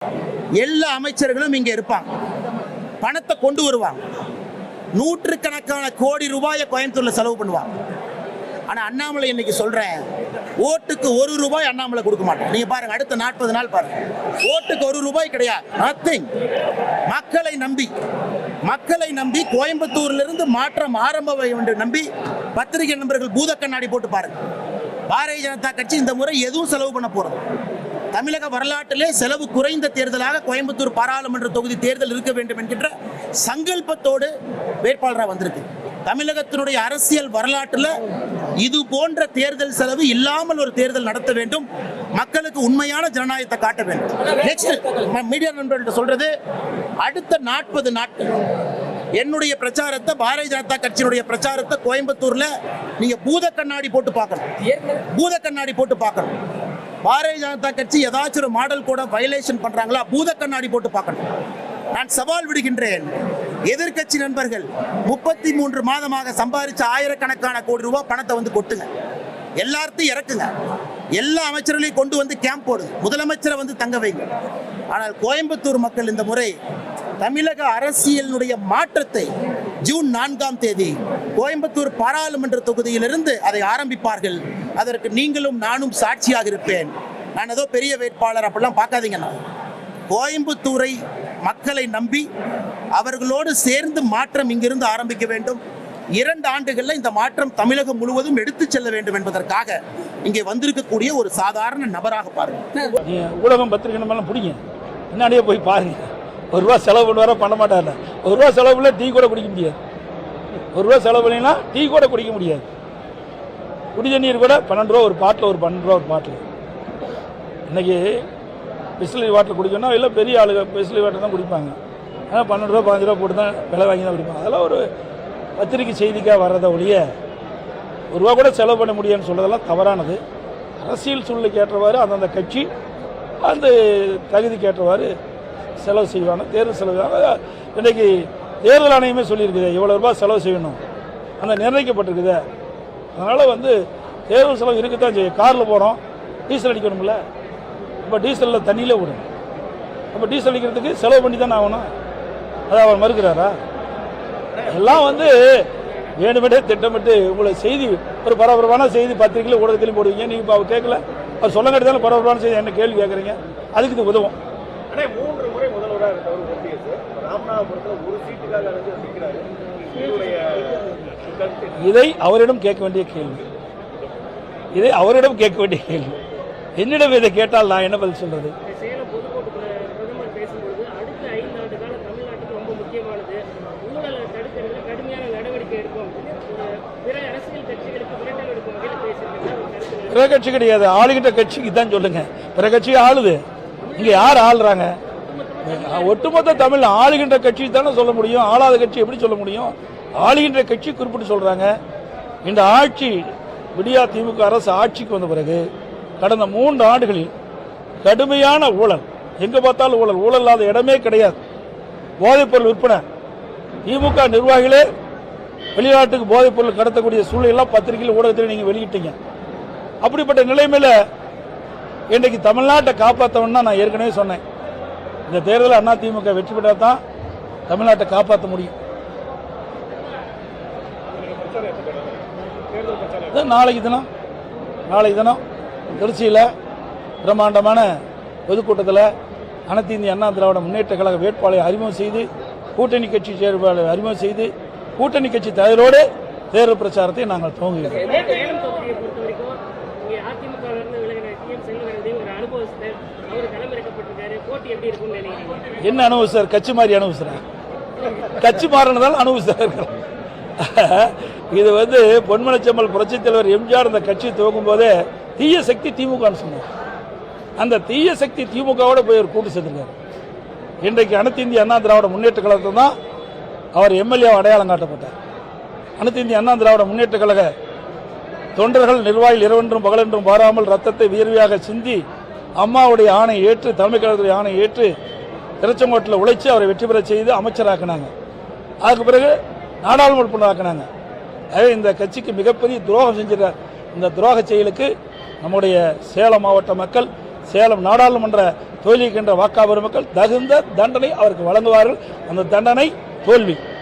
எல்லா அமைச்சர்களும் இங்கே இருப்பாங்க, பணத்தை கொண்டு வருவாங்க, நூற்றுக்கணக்கான கோடி ரூபாயை கோயம்புத்தூர்ல செலவு பண்ணுவாங்க. ஆனா அண்ணாமலை இன்னைக்கு சொல்றேன், ஓட்டுக்கு ₹1 அண்ணாமலை கொடுக்க மாட்டோம். நீங்க பாருங்க, அடுத்த 40 நாள் பாருங்க, ஓட்டுக்கு ₹1 கிடையாது, நத்திங். மக்களை நம்பி கோயம்புத்தூர்ல இருந்து மாற்றம் ஆரம்ப என்று நம்பி பத்திரிகை நண்பர்கள் பூத கண்ணாடி போட்டு பாருங்க. பாரதிய ஜனதா கட்சி இந்த முறை எதுவும் செலவு பண்ண போறது. தமிழக வரலாற்றிலே செலவு குறைந்த தேர்தலாக கோயம்புத்தூர் பாராளுமன்ற தொகுதி தேர்தல் இருக்க வேண்டும் என்கின்ற சங்கல்பத்தோடு வேட்பாளராக வந்திருக்கு. தமிழகத்தினுடைய அரசியல் வரலாற்றில் இது போன்ற தேர்தல் செலவு இல்லாமல் ஒரு தேர்தல் நடத்த வேண்டும், மக்களுக்கு உண்மையான ஜனநாயகத்தை காட்ட வேண்டும். நெக்ஸ்ட் மீடியா நண்பர்கள்ட்ட சொல்றது, அடுத்த 40 நாட்கள் என்னுடைய பிரச்சாரத்தை, பாரதிய ஜனதா கட்சியினுடைய பிரச்சாரத்தை கோயம்புத்தூர்ல நீங்க பூத கண்ணாடி போட்டு பார்க்கணும். பாரதிய ஜனதா கட்சி ஏதாச்சும் ஒரு மாடல் கூட வயலேஷன் பண்றாங்களா, பூத கண்ணாடி போட்டு பார்க்கணும். நான் சவால் விடுகின்றேன், எதிர்கட்சி நண்பர்கள் 33 மாதமாக சம்பாதிச்ச ஆயிரக்கணக்கான கோடி ரூபாய் பணத்தை வந்து கொட்டுங்க, எல்லாத்தையும் இறக்குங்க, எல்லா அமைச்சர்களையும் கொண்டு வந்து கேம்ப் போடுங்க, முதலமைச்சரை வந்து தங்க வைங்க. ஆனால் கோயம்புத்தூர் மக்கள் இந்த முறை தமிழக அரசியலுடைய மாற்றத்தை ஜூன் 4ஆம் தேதி கோயம்புத்தூர் பாராளுமன்ற தொகுதியிலிருந்து அதை ஆரம்பிப்பார்கள். அதற்கு நீங்களும் நானும் சாட்சியாக இருப்பேன். நான் ஏதோ பெரிய வேட்பாளர் அப்படிலாம் பார்க்காதீங்கண்ணா. கோயம்புத்தூரை மக்களை நம்பி அவர்களோடு சேர்ந்து மாற்றம் இங்கிருந்து ஆரம்பிக்க வேண்டும். 2 ஆண்டுகளில் இந்த மாற்றம் தமிழகம் முழுவதும் எடுத்து செல்ல வேண்டும் என்பதற்காக இங்கே வந்திருக்கக்கூடிய ஒரு சாதாரண நபராக பாருங்க. ஊடகம் பத்திரிகை நம்மளாம் பிடிங்க, முன்னாடியே போய் பாருங்க. ₹1 செலவு பண்ணுவாரா, பண்ண மாட்டார். ₹1 செலவு பண்ணல டீ கூட குடிக்க முடியாது. ₹1 செலவு பண்ணினா டீ கூட குடிக்க முடியாது. குடி தண்ணீர் கூட ₹12 ஒரு பாட்டில், ஒரு ₹12 ஒரு பாட்டில். இன்னைக்கு பிஸ்லரி வாட்டர் குடிக்கணும், இல்லை பெரிய ஆளுங்க பிஸ்லரி வாட்டர் தான் குடிப்பாங்க. ஆனால் ₹12 ₹15 போட்டு தான் விலை வாங்கி தான் குடிப்பாங்க. அதெல்லாம் ஒரு பத்திரிக்கை செய்திக்காக வர்றதை ஒழிய ₹1 கூட செலவு பண்ண முடியாதுன்னு சொல்றதெல்லாம் தவறானது. அரசியல் சூழ்நிலைக்கு ஏற்றவாறு அந்தந்த கட்சி அந்த தகுதிக்கு ஏற்றவாறு செலவு செய்வாங்க, தேர்தல் செலவு. இன்றைக்கு தேர்தல் ஆணையமே சொல்லியிருக்குது, இவ்வளோ செலவு செய்யணும், அந்த நிர்ணயிக்கப்பட்டிருக்குது. அதனால் வந்து தேர்தல் செலவு இருக்குதான் செய்யும். காரில் போகிறோம், டீசல் அடிக்கணும்ல, இப்போ டீசலில் தண்ணியிலே விடும். அப்போ டீசல் அடிக்கிறதுக்கு செலவு பண்ணி தானே ஆகணும். அதை அவர் மறுக்கிறாரா? எல்லாம் வந்து வேணுமெண்டே திட்டமிட்டு உங்களை செய்தி, ஒரு பரபரப்பான செய்தி பத்திரிகையில் ஊடகத்திலையும் போடுவீங்க. நீங்கள் இப்போ அவர் கேட்கல, அவர் சொல்ல கட்டிதாலும் பரபரப்பான செய்தி என்ன கேள்வி கேட்குறீங்க, அதுக்கு இது உதவும். 3 முறை முதல்வராக இருக்கவர் ஓபிஎஸ் ராமநாதபுரத்தில் ஒரு சீட்டுக்காக நிற்கிறாரு. இதை அவரிடம் கேட்க வேண்டிய கேள்வி, என்னிடம் இதை கேட்டால் நான் என்ன பதில் சொல்றது? சேலம் பொதுக்கூட்டத்தில் பிரதமர் பேசும்போது அடுத்த 5 ஆண்டு காலம் தமிழ்நாட்டுக்கு ரொம்ப முக்கியமானது, ஊழலை தடுக்கிறதுல கடுமையான நடவடிக்கை எடுக்கும், பிற அரசியல் கட்சிகளுக்கு மிரட்டல் எடுக்கும் வகையில் பேசியிருக்காங்க. பிற கட்சி கிடையாது, ஆளுகிட்ட கட்சிக்கு தான் சொல்லுங்க. பிற கட்சி ஆளுது, இங்க யார் ஆளுறாங்க? ஒட்டுமொத்த தமிழ் ஆளுகின்ற கட்சி தானே சொல்ல முடியும், ஆளாத கட்சி எப்படி சொல்ல முடியும்? ஆளுகின்ற கட்சி குறிப்பிட்டு சொல்றாங்க. இந்த ஆட்சி விடியா திமுக அரசு ஆட்சிக்கு வந்த பிறகு கடந்த 3 ஆண்டுகளில் கடுமையான ஊழல், எங்க பார்த்தாலும் ஊழல், ஊழல் இல்லாத இடமே கிடையாது. போதைப்பொருள் விற்பனை, திமுக நிர்வாகிகளே வெளிநாட்டுக்கு போதைப்பொருள் கடத்தக்கூடிய சூழலெல்லாம் பத்திரிகையில் ஊடகத்தில் நீங்க வெளியிட்டீங்க. அப்படிப்பட்ட நிலைமையில இன்றைக்கு தமிழ்நாட்டை காப்பாற்றணும்னா நான் ஏற்கனவே சொன்னேன், இந்த தேர்தலில் அண்ணா திமுக வெற்றி பெற்றால் தான் தமிழ்நாட்டை காப்பாற்ற முடியும். நாளைக்கு தினம் திருச்சியில் பிரம்மாண்டமான பொதுக்கூட்டத்தில் அனைத்து இந்திய அண்ணா திராவிட முன்னேற்ற கழக வேட்பாளரை அறிமுகம் செய்து, கூட்டணி கட்சி செயல்பாளரை அறிமுகம் செய்து, கூட்டணி கட்சி தலைவரோடு தேர்தல் பிரச்சாரத்தை நாங்கள் துவங்குகிறோம். என்ன அனுபவிச்சார்? கட்சி மாறி அனுபவிச்சார், கட்சி மாறினதால் அனுபவிச்சார் இருக்கிறோம். இது வந்து பொன்மனச்செம்மல் புரட்சித் தலைவர் எம்ஜிஆர் இந்த கட்சி துவங்கும் போதே தீய சக்தி திமுகன்னு சொன்னார். அந்த தீய சக்தி திமுகவோட போய் ஒரு கூட்டு சேர்ந்திருக்காரு. இன்றைக்கு அனைத்து இந்திய அண்ணா திராவிட முன்னேற்ற கழகத்தில் தான் அவர் எம்எல்ஏ அடையாளம் காட்டப்பட்டார். அனைத்து இந்திய அண்ணா திராவிட முன்னேற்ற கழக தொண்டர்கள் நிர்வாகிகள் இரவென்றும் பகலென்றும் பாராமல் ரத்தத்தை வியர்வையாக சிந்தி அம்மாவுடைய ஆணை ஏற்று, தலைமை கழகத்துடைய ஆணை ஏற்று திருச்செங்கோட்டில் உழைச்சி அவரை வெற்றி பெற செய்து அமைச்சராக்கினாங்க. அதுக்கு பிறகு நாடாளுமன்ற உறுப்பினராக்கினாங்க. அதே இந்த கட்சிக்கு மிகப்பெரிய துரோகம் செஞ்சிட, இந்த துரோக செயலுக்கு நம்முடைய சேலம் மாவட்ட மக்கள், சேலம் நாடாளுமன்ற தொகுதிக்கின்ற வாக்காளர் மக்கள் தகுந்த தண்டனை அவருக்கு வழங்குவார்கள். அந்த தண்டனை தோல்வி.